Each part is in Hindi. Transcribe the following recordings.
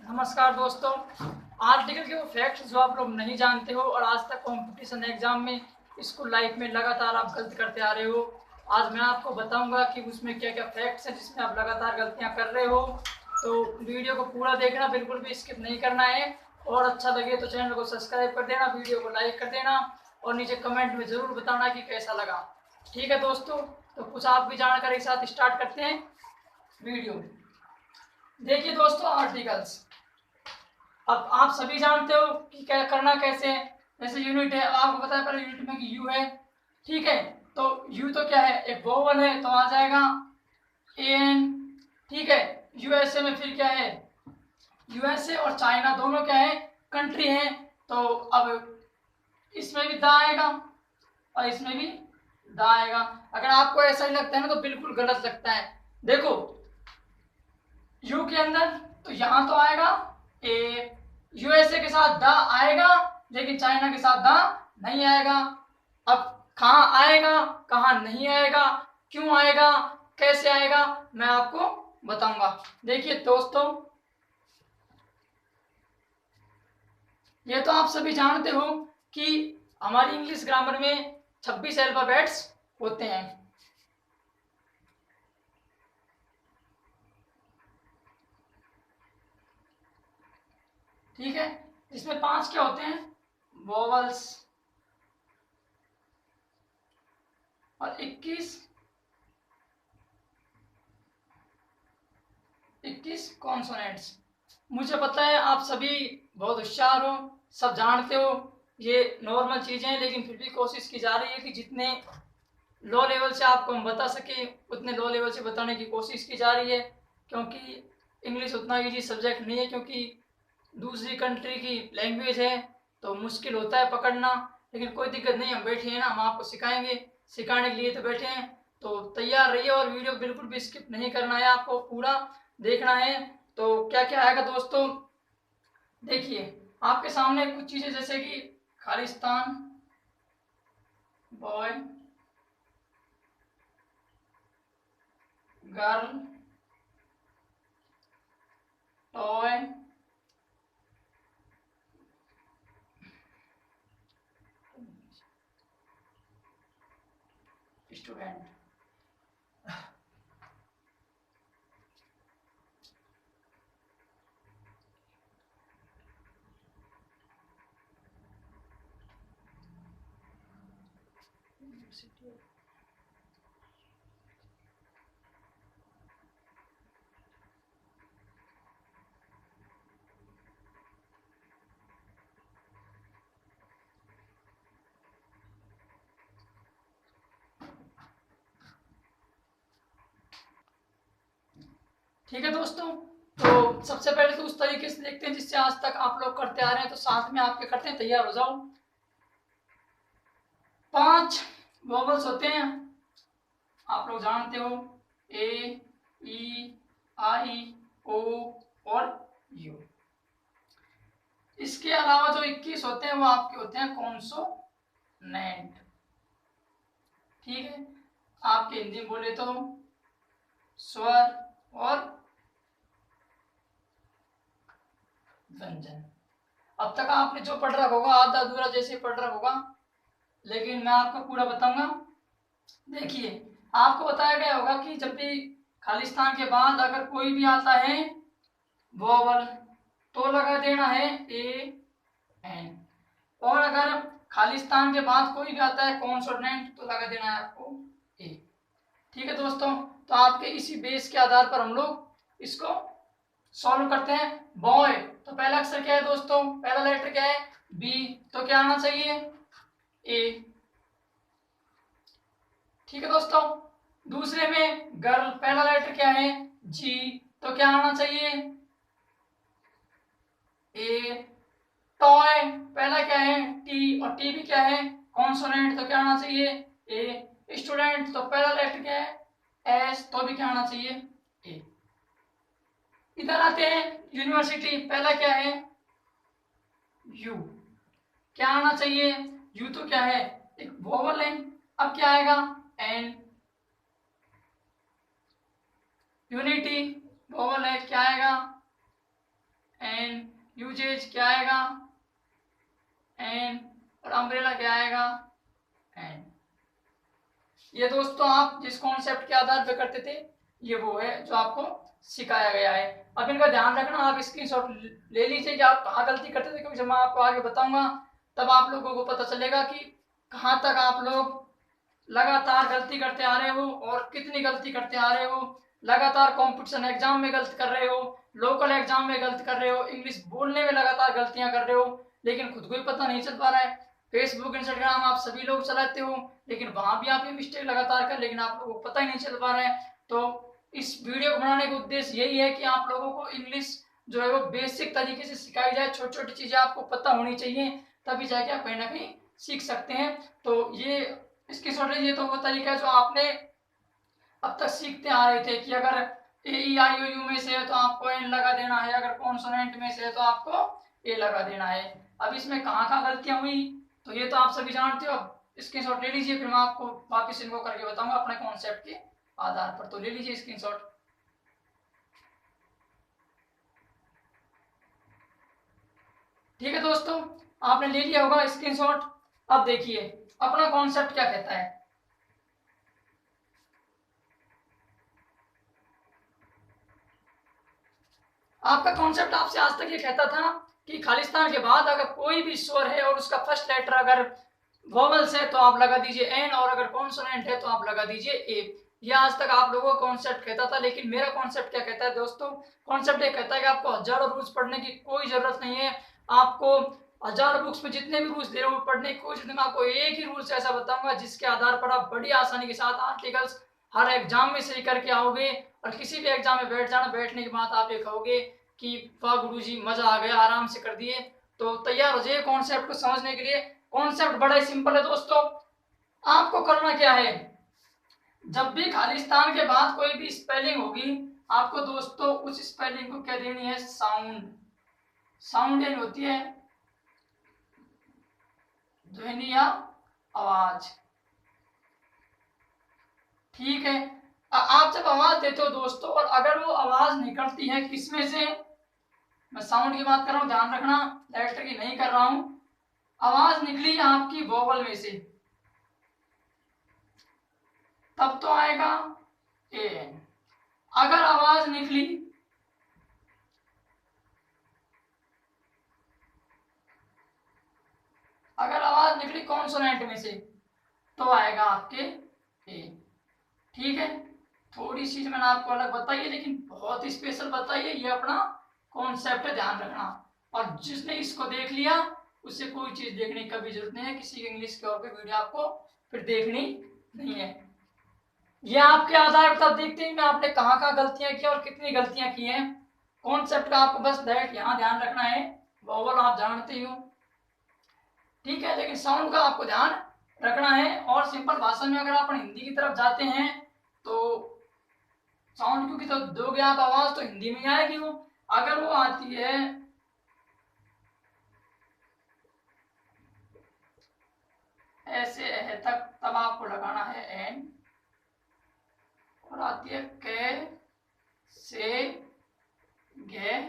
नमस्कार दोस्तों। आर्टिकल के वो फैक्ट्स जो आप लोग नहीं जानते हो और आज तक कंपटीशन एग्जाम में स्कूल लाइफ में लगातार आप गलत करते आ रहे हो, आज मैं आपको बताऊंगा कि उसमें क्या क्या फैक्ट्स हैं जिसमें आप लगातार गलतियां कर रहे हो। तो वीडियो को पूरा देखना, बिल्कुल भी स्किप नहीं करना है। और अच्छा लगे तो चैनल को सब्सक्राइब कर देना, वीडियो को लाइक कर देना और नीचे कमेंट में ज़रूर बताना कि कैसा लगा। ठीक है दोस्तों, तो कुछ आप भी जानकारी के साथ स्टार्ट करते हैं वीडियो। देखिए दोस्तों, आर्टिकल्स अब आप सभी जानते हो कि क्या करना कैसे है। जैसे यूनिट है, आपको पता है पहले यूनिट में कि यू है, ठीक है। तो यू तो क्या है, एक वोवल है तो आ जाएगा एन, ठीक है। यूएसए में फिर क्या है, यूएसए और चाइना दोनों क्या है, कंट्री है। तो अब इसमें भी दा आएगा और इसमें भी दा आएगा। अगर आपको ऐसा ही लगता है ना तो बिल्कुल गलत लगता है। देखो यू के अंदर तो यहां तो आएगा ए, यूएसए के साथ द आएगा लेकिन चाइना के साथ द नहीं आएगा। अब कहाँ आएगा कहाँ नहीं आएगा, क्यों आएगा, कैसे आएगा, मैं आपको बताऊंगा। देखिए दोस्तों, ये तो आप सभी जानते हो कि हमारी इंग्लिश ग्रामर में 26 अल्फाबेट्स होते हैं, ठीक है। इसमें 5 क्या होते हैं, वोवल्स, और 21 कॉन्सोनेंट्स। मुझे पता है आप सभी बहुत होशियार हो, सब जानते हो, ये नॉर्मल चीज़ें हैं, लेकिन फिर भी कोशिश की जा रही है कि जितने लो लेवल से आपको हम बता सके उतने लो लेवल से बताने की कोशिश की जा रही है। क्योंकि इंग्लिश उतना इजी सब्जेक्ट नहीं है, क्योंकि दूसरी कंट्री की लैंग्वेज है तो मुश्किल होता है पकड़ना। लेकिन कोई दिक्कत नहीं, हम बैठे हैं ना, हम आपको सिखाएंगे, सिखाने के लिए तो बैठे हैं। तो तैयार रहिए और वीडियो बिल्कुल भी स्किप नहीं करना है, आपको पूरा देखना है। तो क्या क्या आएगा दोस्तों, देखिए आपके सामने कुछ चीज़ें जैसे कि Khalistan, boy, girl, toy, student. ठीक है दोस्तों, तो सबसे पहले तो उस तरीके से देखते हैं जिससे आज तक आप लोग करते आ रहे हैं, तो साथ में आपके करते हैं, तैयार हो जाओ। 5 वोवल्स होते हैं, आप लोग जानते हो, ए, ई, आई, ओ और यू। इसके अलावा जो 21 होते हैं वो आपके होते हैं कॉन्सोनेंट, ठीक है। आपके हिंदी में बोले तो स्वर और व्यंजन। अब तक आपने जो पढ़ रखा होगा आधा अधूरा जैसे पढ़ रखा होगा, लेकिन मैं आपको पूरा बताऊंगा। देखिए आपको बताया गया होगा कि जब भी खालिस्तान के बाद अगर कोई भी आता है वोवल तो लगा देना है ए एन, और अगर खालिस्तान के बाद कोई भी आता है कॉन्सोनेंट तो लगा देना है आपको ए। ठीक है दोस्तों, तो आपके इसी बेस के आधार पर हम लोग इसको सॉल्व करते हैं। बॉय तो पहला अक्षर क्या है दोस्तों, पहला लेटर क्या है, बी, तो क्या आना चाहिए, ए। ठीक है दोस्तों, दूसरे में गर्ल पहला लेटर क्या है, जी, तो क्या आना चाहिए, ए। टॉय पहला क्या है, टी, और टी भी क्या है, कॉन्सोनेंट, तो क्या आना चाहिए, ए। स्टूडेंट तो पहला लेटर क्या है, एस, तो भी क्या आना चाहिए, ए। इधर आते हैं यूनिवर्सिटी, पहला क्या है, यू, क्या आना चाहिए, यू तो क्या है, एक वोवल है। अब क्या आएगा, एन। यूनिटी वोवल है, क्या आएगा, एन, यूजेज क्या आएगा एन, और अम्ब्रेला क्या आएगा एन। ये दोस्तों आप जिस कॉन्सेप्ट के आधार पे करते थे ये वो है जो आपको सिखाया गया है। अब इनका ध्यान रखना, आप स्क्रीनशॉट ले लीजिए कि आप कहाँ गलती करते थे, क्योंकि जब मैं आपको आगे बताऊंगा तब आप लोगों को पता चलेगा कि कहाँ तक आप लोग लगातार गलती करते आ रहे हो और कितनी गलती करते आ रहे हो। लगातार कंपटीशन एग्जाम में गलत कर रहे हो, लोकल एग्जाम में गलत कर रहे हो, इंग्लिश बोलने में लगातार गलतियां कर रहे हो, लेकिन खुद को ही पता नहीं चल पा रहा है। फेसबुक इंस्टाग्राम आप सभी लोग चलाते हो, लेकिन वहां भी आप ये मिस्टेक लगातार कर, लेकिन आप लोगों को पता ही नहीं चल पा रहा है। तो इस वीडियो को बनाने का उद्देश्य यही है कि आप लोगों को इंग्लिश जो है वो बेसिक तरीके से सिखाई जाए। छोटी छोटी चीजें आपको पता होनी चाहिए, तभी जाके आप कहीं ना कहीं सीख सकते हैं। तो ये इसकी शॉर्टेज ये तो वो तरीका है जो आपने अब तक सीखते आ रहे थे कि अगर ए ई आई ओ यू में से है तो आपको एन लगा देना है, अगर कॉन्सोनेंट में से है तो आपको ए लगा देना है। अब इसमें कहाँ कहाँ गलतियां हुई तो ये तो आप सभी जानते हो। अब स्क्रीनशॉट ले लीजिए, फिर मैं आपको वापस इनको करके बताऊंगा अपने कॉन्सेप्ट के आधार पर। तो ले लीजिए स्क्रीनशॉट। ठीक है दोस्तों, आपने ले लिया होगा स्क्रीनशॉट। अब देखिए अपना कॉन्सेप्ट क्या कहता है। आपका कॉन्सेप्ट आपसे आज तक ये कहता था कि खालिस्तान के बाद अगर कोई भी स्वर है और उसका फर्स्ट लेटर अगर वोवल्स है तो आप लगा दीजिए एन, और अगर कॉन्सोनेंट है तो आप लगा दीजिए ए। ये आज तक आप लोगों का कॉन्सेप्ट कहता था, लेकिन मेरा कॉन्सेप्ट क्या कहता है दोस्तों। कॉन्सेप्ट ये कहता है कि आपको हजारों रूल्स पढ़ने की कोई जरूरत नहीं है। आपको हजारों बुक्स में जितने भी रूल्स दे रहे हो पढ़ने की कोशिश नहीं, आपको एक ही रूल्स ऐसा बताऊंगा जिसके आधार पर आप बड़ी आसानी के साथ आर्टिकल्स हर एग्जाम में सही करके आओगे, और किसी भी एग्जाम में बैठ जाना, बैठने के बाद आप ये कहोगे कि वाह गुरुजी मजा आ गया, आराम से कर दिए। तो तैयार हो जाइए कॉन्सेप्ट को समझने के लिए। कॉन्सेप्ट बड़ा ही सिंपल है दोस्तों। आपको करना क्या है, जब भी खालिस्तान के बाद कोई भी स्पेलिंग होगी आपको दोस्तों उस स्पेलिंग को क्या देनी है साउंड। साउंड यानी होती है ध्वनि या आवाज। ठीक है, आप जब आवाज देते हो दोस्तों और अगर वो आवाज निकलती है किसमें से, मैं साउंड की बात कर रहा हूं, ध्यान रखना, लेटर की नहीं कर रहा हूं। आवाज निकली आपकी वोवल में से तब तो आएगा एन। अगर आवाज निकली कॉन्सोनेंट में से तो आएगा आपके ए। ठीक है, थोड़ी सी मैंने आपको अलग बताई है लेकिन बहुत स्पेशल बताई है, ये अपना कॉन्सेप्ट है, ध्यान रखना। और जिसने इसको देख लिया उससे कोई चीज देखने की कभी जरूरत नहीं है, किसी इंग्लिश के और वीडियो आपको फिर देखनी नहीं है। ये आपके आधार पर तब देखते हैं मैं आपने कहाँ कहाँ गलतियां की और कितनी गलतियां की हैं। कॉन्सेप्ट का आपको बस डायरेक्ट यहाँ ध्यान रखना है, वोवल आप जानते ही हो, ठीक है, लेकिन साउंड का आपको ध्यान रखना है। और सिंपल भाषा में अगर आप हिंदी की तरफ जाते हैं तो साउंड क्योंकि तो दोगे आप आवाज तो हिंदी में आएगी वो। अगर वो आती है ऐसे है तक तब आपको लगाना है एन, और आती है के से गे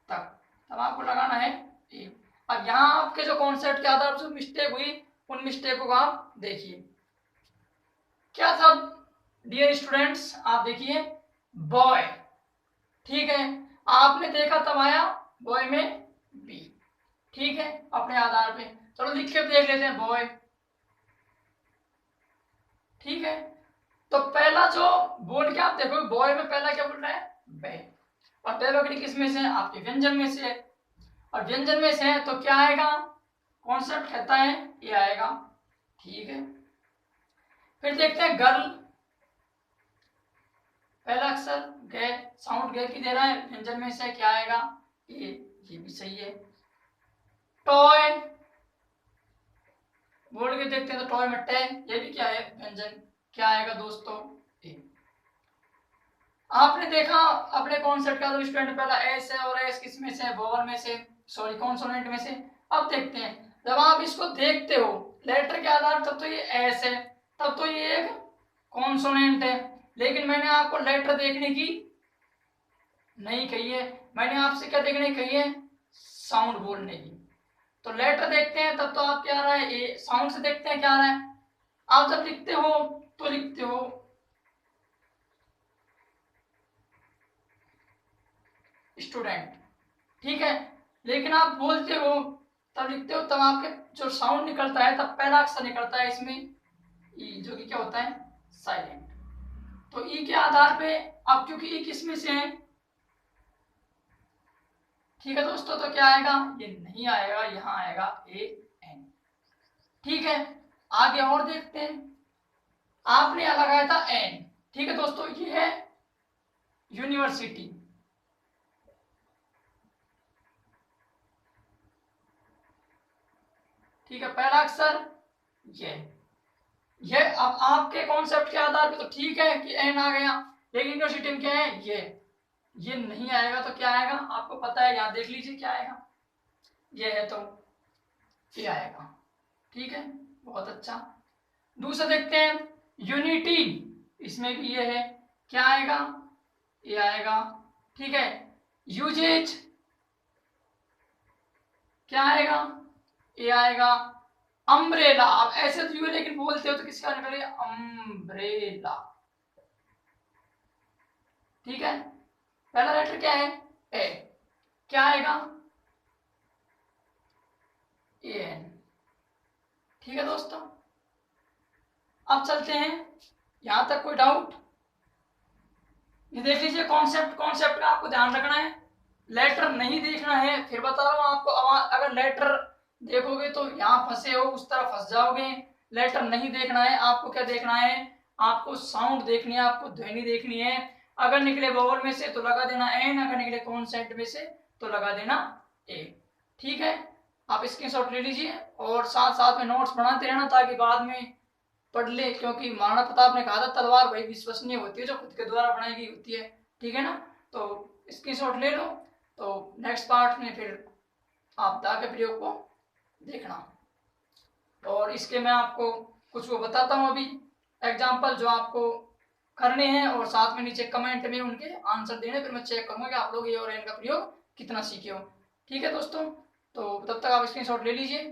तक तब आपको लगाना है ए। अब यहाँ आपके जो कॉन्सेप्ट के आधार पर जो मिस्टेक हुई उन मिस्टेकों को आप देखिए। क्या था डियर स्टूडेंट्स, आप देखिए बॉय, ठीक है, आपने देखा तब आया बॉय में बी, ठीक है, अपने आधार पे। चलो लिख के देख लेते हैं बॉय, ठीक है। तो पहला जो बोल के आप देखो बॉय में पहला क्या बोल रहा है बे, और बे किस में से है आपके व्यंजन में से है, और व्यंजन में से है तो क्या आएगा कॉन्सेप्ट कहता है ये आएगा, ठीक है। फिर देखते हैं गर्ल, पहला अक्षर गे, साउंड गे की दे रहा है, व्यंजन में से क्या आएगा ये भी सही है। टॉय बोल के देखते हैं तो टॉय में टे, ये भी क्या है व्यंजन, क्या आएगा दोस्तों ए। आपने देखा अपने कॉन्सेप्ट का स्टूडेंट पहला एस है, और एस किस में से वोवल में से, सॉरी कॉन्सोनेंट में से। अब देखते हैं जब आप इसको देखते हो लेटर के आधार तब तो ये एस है, तब तो ये एक कॉन्सोनेंट है, लेकिन मैंने आपको लेटर देखने की नहीं कही है। मैंने आपसे क्या देखने कही है, साउंड बोलने की। तो लेटर देखते हैं तब तो आप क्या आ रहा है, ए। साउंड से देखते हैं क्या आ रहा है, आप जब लिखते हो तो लिखते हो स्टूडेंट, ठीक है। लेकिन आप बोलते हो तब लिखते हो, तब आपके जो साउंड निकलता है तब पहला अक्षर निकलता है इसमें ई, जो कि क्या होता है, साइलेंट। तो ई के आधार पे, अब क्योंकि ई किस में से है, ठीक है दोस्तों, तो क्या आएगा, ये नहीं आएगा, यहां आएगा ए एन, ठीक है। आगे और देखते हैं, आपने लगाया था एन, ठीक है दोस्तों, ये है यूनिवर्सिटी, ठीक है, पहला अक्षर ये अब आपके कॉन्सेप्ट के आधार पे तो ठीक है कि एन आ गया, लेकिन यूनिवर्सिटी में क्या है, ये नहीं आएगा, तो क्या आएगा आपको पता है, यहां देख लीजिए क्या आएगा, ये है तो ये आएगा, ठीक है, बहुत अच्छा। दूसरा देखते हैं यूनिटी, इसमें भी ये है, क्या आएगा, ये आएगा, ठीक है। यूजेज क्या आएगा, ये आएगा। अम्ब्रेला, अब ऐसे तो यू लेकिन बोलते हो तो किसका निकले, अम्ब्रेला, ठीक है। पहला लेटर क्या है, ए, क्या आएगा, एन, ठीक है दोस्तों। अब चलते हैं, यहां तक कोई डाउट, ये देख लीजिए कॉन्सेप्ट का आपको ध्यान रखना है, लेटर नहीं देखना है, फिर बता रहा हूं आपको, अगर लेटर देखोगे तो यहाँ फंसे हो, उस तरफ फंस जाओगे। लेटर नहीं देखना है, आपको क्या देखना है, आपको साउंड देखनी है, आपको ध्वनि देखनी है। अगर निकले वोवल में से तो लगा देना एन, अगर निकले कॉन्सेप्ट में से तो लगा देना ए, ठीक है। आप स्क्रीनशॉट ले लीजिए और साथ साथ में नोट्स बनाते रहना ताकि बाद में पढ़ ले, क्योंकि महाराणा प्रताप ने कहा था तलवार वही विश्वसनीय होती है जो खुद के द्वारा बनाई गई होती है, ठीक है ना। तो स्क्रीनशॉट ले लो, तो नेक्स्ट पार्ट में फिर आप दा के प्रयोग को देखना। और इसके मैं आपको कुछ वो बताता हूँ अभी एग्जाम्पल जो आपको करने हैं, और साथ में नीचे कमेंट में उनके आंसर देने, फिर मैं चेक करूंगा कि आप लोग ये और एन का प्रयोग कितना सीखे हो, ठीक है दोस्तों। तो तब तक आप स्क्रीनशॉट ले लीजिए।